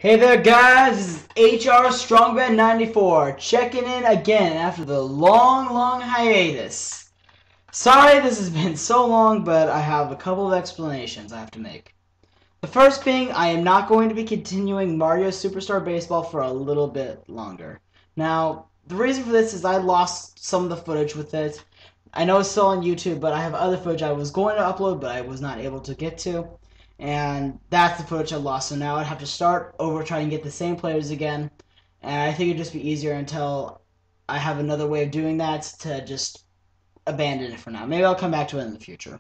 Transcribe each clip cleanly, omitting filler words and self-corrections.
Hey there guys, this is HR Strongman 94 checking in again after the long hiatus. Sorry this has been so long, but I have a couple of explanations I have to make. The first being, I am not going to be continuing Mario Superstar Baseball for a little bit longer. Now, the reason for this is I lost some of the footage with it. I know it's still on YouTube, but I have other footage I was going to upload, but I was not able to get to. And that's the footage I lost, so now I'd have to start over trying to get the same players again. And I think it'd just be easier until I have another way of doing that to just abandon it for now. Maybe I'll come back to it in the future.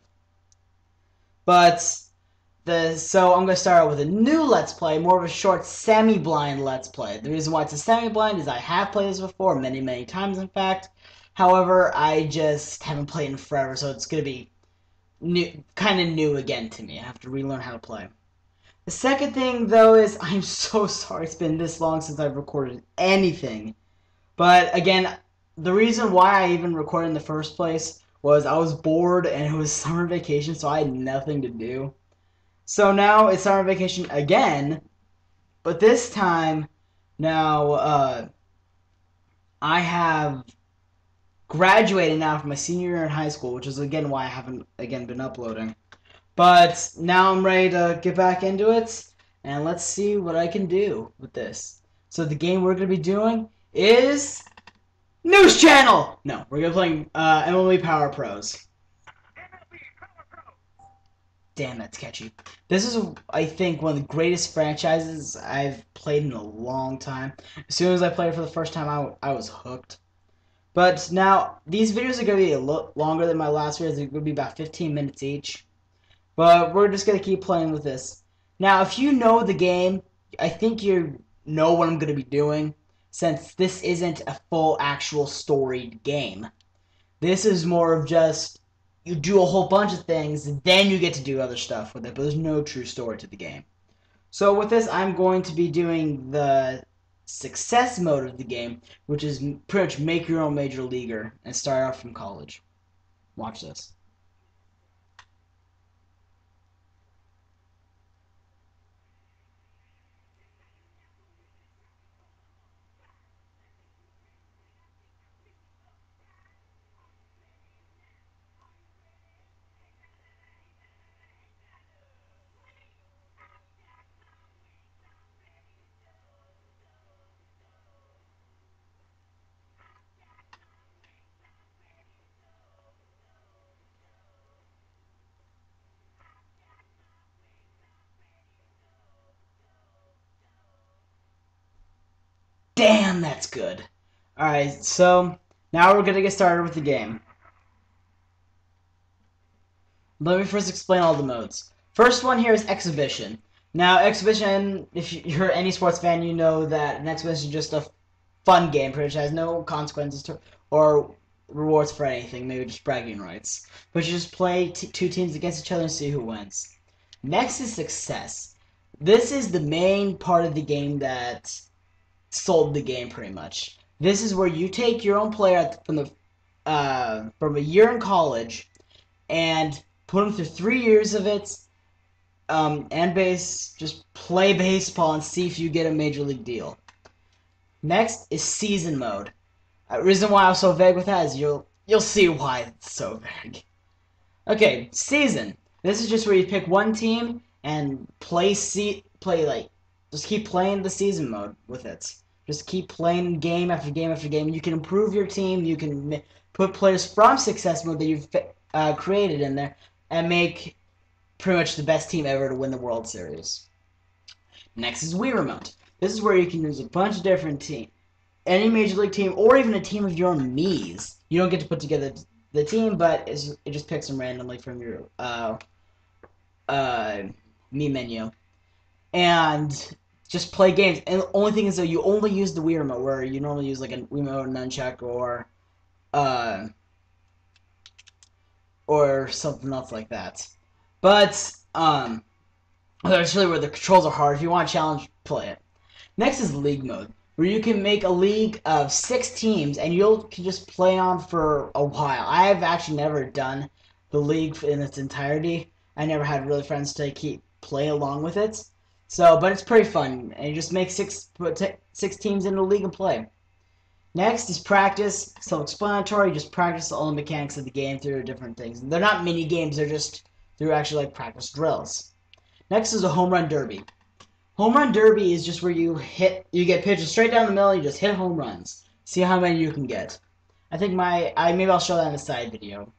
But so I'm going to start out with a new Let's Play, more of a short semi-blind Let's Play. The reason why it's a semi-blind is I have played this before, many times in fact. However, I just haven't played in forever, so it's going to be kind of new again to me. I have to relearn how to play. The second thing, though, is I'm so sorry it's been this long since I've recorded anything. But again, the reason why I even recorded in the first place was I was bored and it was summer vacation, so I had nothing to do. So now it's summer vacation again, but this time now I have graduated now from my senior year in high school, which is again why I haven't been uploading. But now I'm ready to get back into it, and let's see what I can do with this. So the game we're going to be doing is News Channel! No, we're going to be playing MLB Power Pros. Damn, that's catchy. This is, I think, one of the greatest franchises I've played in a long time. As soon as I played it for the first time, I was hooked. But now, these videos are going to be a lot longer than my last videos. They're going to be about 15 minutes each. But we're just going to keep playing with this. Now, if you know the game, I think you know what I'm going to be doing, since this isn't a full, actual storied game. This is more of just, you do a whole bunch of things, then you get to do other stuff with it, but there's no true story to the game. So with this, I'm going to be doing the success mode of the game, which is pretty much make your own major leaguer and start off from college. Watch this. Damn, that's good. Alright, so now we're going to get started with the game. Let me first explain all the modes. First one here is Exhibition. Now, Exhibition, if you're any sports fan, you know that an Exhibition is just a fun game, pretty much has no consequences or rewards for anything, maybe just bragging rights. But you just play two teams against each other and see who wins. Next is Success. This is the main part of the game that sold the game pretty much. This is where you take your own player from a year in college and put them through 3 years of it, and just play baseball and see if you get a major league deal. Next is Season Mode. The reason why I was so vague with that is you'll see why it's so vague. Okay, Season. This is just where you pick one team and just keep playing the season mode with it. Just keep playing game after game after game. You can improve your team. You can put players from success mode that you've created in there and make pretty much the best team ever to win the World Series. Next is Wii Remote. This is where you can use a bunch of different teams. Any Major League team, or even a team of your Miis. You don't get to put together the team, but it just picks them randomly from your Mii menu. And just play games. And the only thing is that you only use the Wii Remote, where you normally use like a Wii Remote nunchuck or something else like that. But that's really where the controls are hard. If you want a challenge, play it. Next is League Mode, where you can make a league of 6 teams and you can just play on for a while. I have actually never done the league in its entirety. I never had really friends to keep play along with it. So, but it's pretty fun, and you just make six teams into a league and play. Next is practice. Self-explanatory. You just practice all the mechanics of the game through different things. They're not mini games. They're just through actually like practice drills. Next is a home run derby. Home run derby is just where you get pitches straight down the middle. And you just hit home runs. See how many you can get. I think maybe I'll show that in a side video.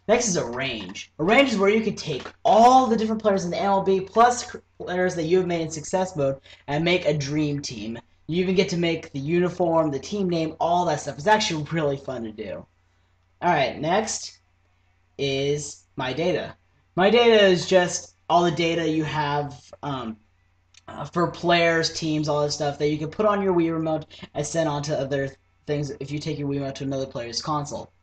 Next is a range. A range is where you can take all the different players in the MLB plus players that you have made in success mode and make a dream team. You even get to make the uniform, the team name, all that stuff. It's actually really fun to do. Alright, next is My Data. My Data is just all the data you have for players, teams, all that stuff that you can put on your Wii remote and send on to other things if you take your Wii remote to another player's console.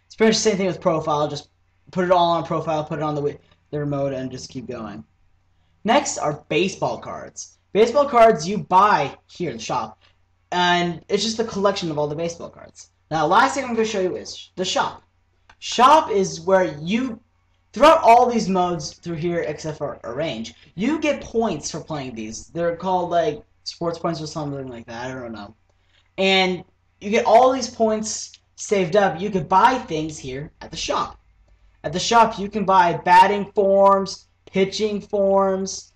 It's pretty much the same thing with Profile. Just put it all on Profile, put it on the remote, and just keep going. Next are baseball cards. Baseball cards you buy here in the shop, and it's just a collection of all the baseball cards. Now, last thing I'm going to show you is the shop. Shop is where you, throughout all these modes through here except for Arrange, you get points for playing these. They're called like sports points or something like that, I don't know. And you get all these points saved up. You can buy things here at the shop. At the shop, you can buy batting forms, pitching forms.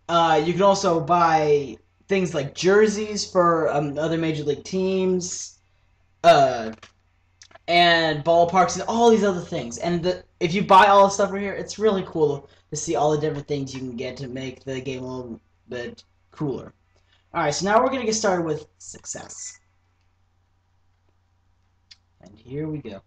You can also buy things like jerseys for other major league teams, and ballparks, and all these other things. And if you buy all the stuff right here, it's really cool to see all the different things you can get to make the game a little bit cooler. Alright, so now we're going to get started with success. And here we go.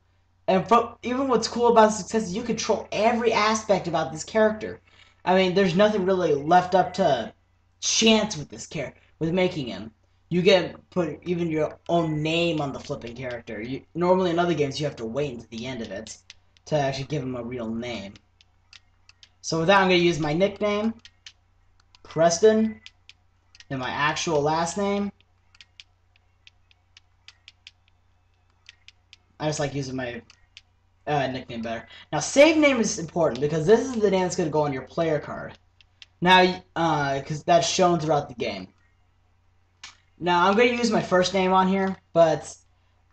And even what's cool about success is you control every aspect about this character. I mean, there's nothing really left up to chance with this character, with making him. You get put even your own name on the flipping character. Normally in other games you have to wait until the end of it to actually give him a real name. So with that, I'm going to use my nickname, Preston, and my actual last name. I just like using my nickname better. Now, save name is important because this is the name that's going to go on your player card. Now, because that's shown throughout the game. Now, I'm going to use my first name on here, but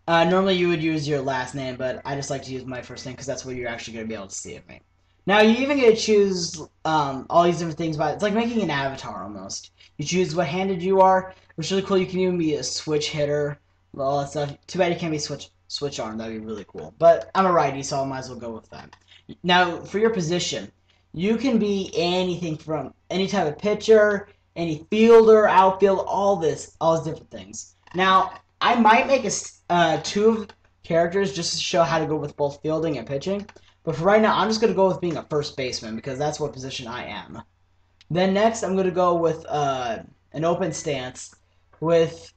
normally you would use your last name, but I just like to use my first name because that's what you're actually going to be able to see of me. Now, you even get to choose all these different things. It's like making an avatar almost. You choose what handed you are, which is really cool. You can even be a switch hitter, all that stuff. Too bad you can't be switch arm. That'd be really cool. But I'm a righty, so I might as well go with that. Now, for your position, you can be anything from any type of pitcher, any fielder, outfield, all these different things. Now, I might make two characters just to show how to go with both fielding and pitching. But for right now, I'm just going to go with being a first baseman because that's what position I am. Then next, I'm going to go with an open stance with...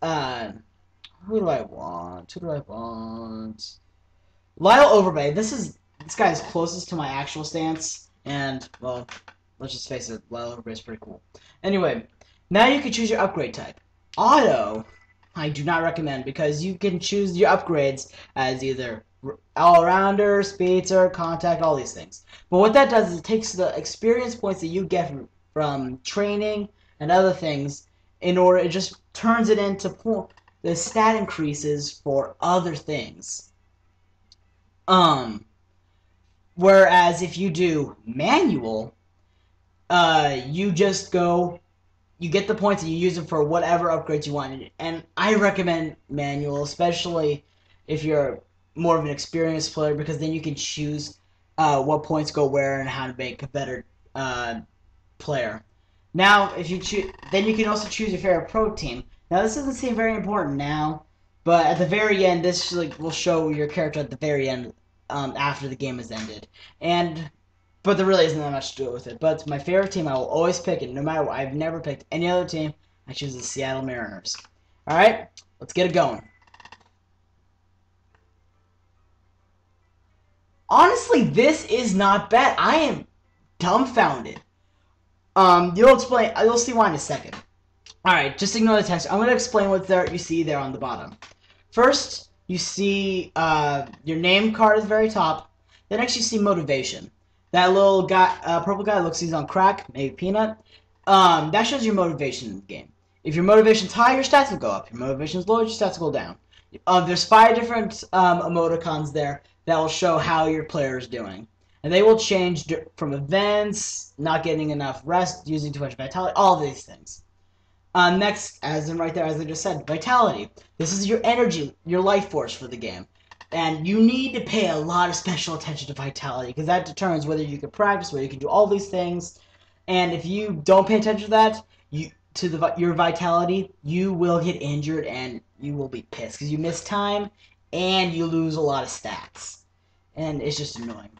Who do I want? Lyle Overbay. This guy is closest to my actual stance, and well, let's just face it, Lyle Overbay is pretty cool. Anyway, now you can choose your upgrade type. Auto, I do not recommend because you can choose your upgrades as either all-rounder, speedster, contact, all these things. But what that does is it takes the experience points that you get from training and other things, it just turns it into the stat increases for other things. Whereas if you do manual, you just you get the points and you use them for whatever upgrades you want. And I recommend manual, especially if you're more of an experienced player, because then you can choose what points go where and how to make a better player. Now, if you then you can also choose your favorite pro team. Now, this doesn't seem very important now, but at the very end, this will show your character at the very end after the game has ended. But there really isn't that much to do with it. But my favorite team, I will always pick it, no matter what. I've never picked any other team. I choose the Seattle Mariners. All right, let's get it going. Honestly, this is not bad. I am dumbfounded. You'll see why in a second. Alright, just ignore the text. I'm going to explain what you see there on the bottom. First, you see your name card at the very top. Then next you see motivation. That little guy, purple guy looks like he's on crack, maybe peanut. That shows your motivation in the game. If your motivation's high, your stats will go up. If your motivation's low, your stats will go down. There's 5 different emoticons there that will show how your player is doing. And they will change from events, not getting enough rest, using too much vitality, all these things. Next, as in right there, as I just said, vitality. This is your energy, your life force for the game. And you need to pay a lot of special attention to vitality, because that determines whether you can practice, whether you can do all these things. And if you don't pay attention to that, your vitality, you will get injured and you will be pissed because you miss time and you lose a lot of stats. And it's just annoying.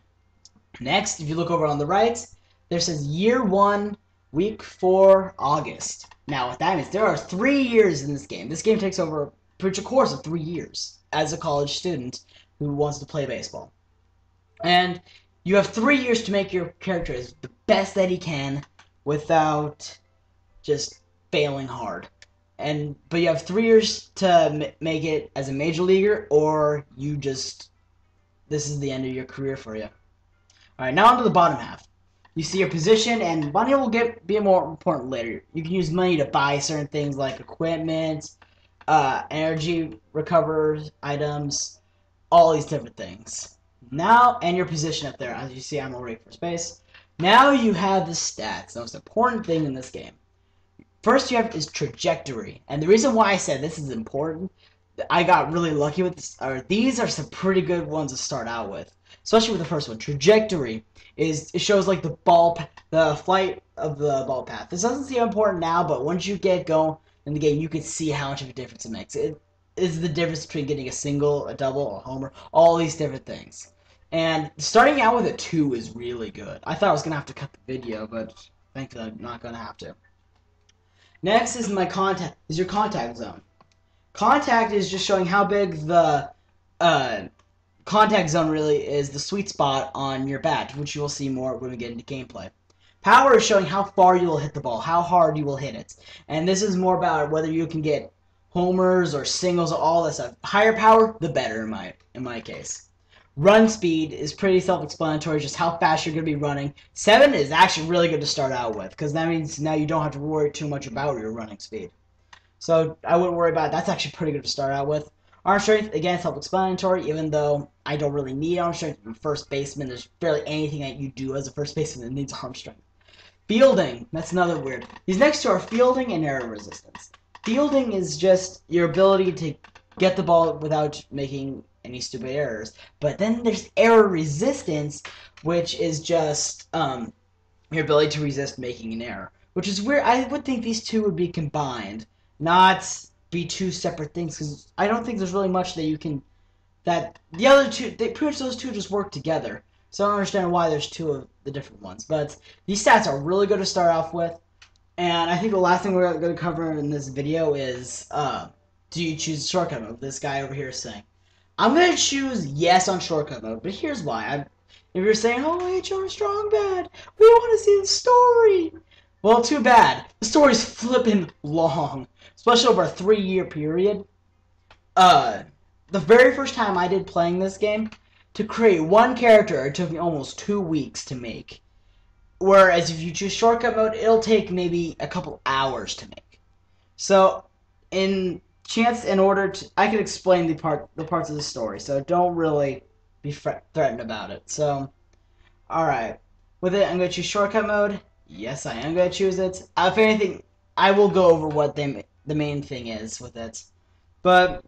Next, if you look over on the right, there says Year 1, Week 4, August. Now, what that means, there are 3 years in this game. This game takes over a course of 3 years as a college student who wants to play baseball. And you have 3 years to make your character as the best that he can without just failing hard. But you have 3 years to make it as a major leaguer, or this is the end of your career for you. Alright, now onto the bottom half. You see your position, and money will be more important later. You can use money to buy certain things like equipment, energy recovers items, all these different things. Now, and your position up there. As you see, I'm already first base. Now you have the stats, the most important thing in this game. First you have is trajectory. And the reason why I said this is important, I got really lucky with this, these are some pretty good ones to start out with. Especially with the first one. Trajectory it shows like the flight of the ball path. This doesn't seem important now, but once you get going in the game, you can see how much of a difference it makes. It is the difference between getting a single, a double, a homer, all these different things. And starting out with a 2 is really good. I thought I was going to have to cut the video, but thankfully I'm not going to have to. Next is your contact zone. Contact is just showing how big the contact zone really is, the sweet spot on your bat, which you will see more when we get into gameplay. Power is showing how far you will hit the ball, how hard you will hit it. And this is more about whether you can get homers or singles or all that stuff. Higher power, the better in my case. Run speed is pretty self-explanatory, just how fast you're going to be running. 7 is actually really good to start out with, because that means now you don't have to worry too much about your running speed. So I wouldn't worry about it. That's actually pretty good to start out with. Arm strength, again, self-explanatory, even though I don't really need arm strength from first baseman. There's barely anything that you do as a first baseman that needs arm strength. Fielding, that's another weird. These next two are fielding and error resistance. Fielding is just your ability to get the ball without making any stupid errors. But then there's error resistance, which is just your ability to resist making an error. Which is weird. I would think these two would be combined, not be 2 separate things, because I don't think there's really much that you can... That the other two, pretty much those two just work together. So I don't understand why there's 2 of the different ones. But these stats are really good to start off with. And I think the last thing we're going to cover in this video is, do you choose shortcut mode? This guy over here is saying. I'm going to choose yes on shortcut mode, but here's why. If you're saying, oh, HR strong bad, we want to see the story. Well, too bad. The story's flipping long, especially over a 3-year period. The very first time I did playing this game, to create one character, it took me almost 2 weeks to make. Whereas if you choose shortcut mode, it'll take maybe a couple hours to make. So, I can explain the parts of the story, so don't really be threatened about it. So, alright. With it, I'm going to choose shortcut mode. Yes, I am going to choose it. If anything, I will go over what the main thing is with it. But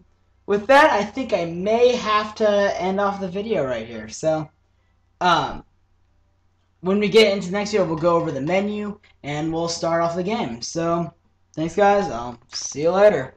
with that, I think I may have to end off the video right here. So, when we get into the next video, we'll go over the menu, and we'll start off the game. So, thanks guys, I'll see you later.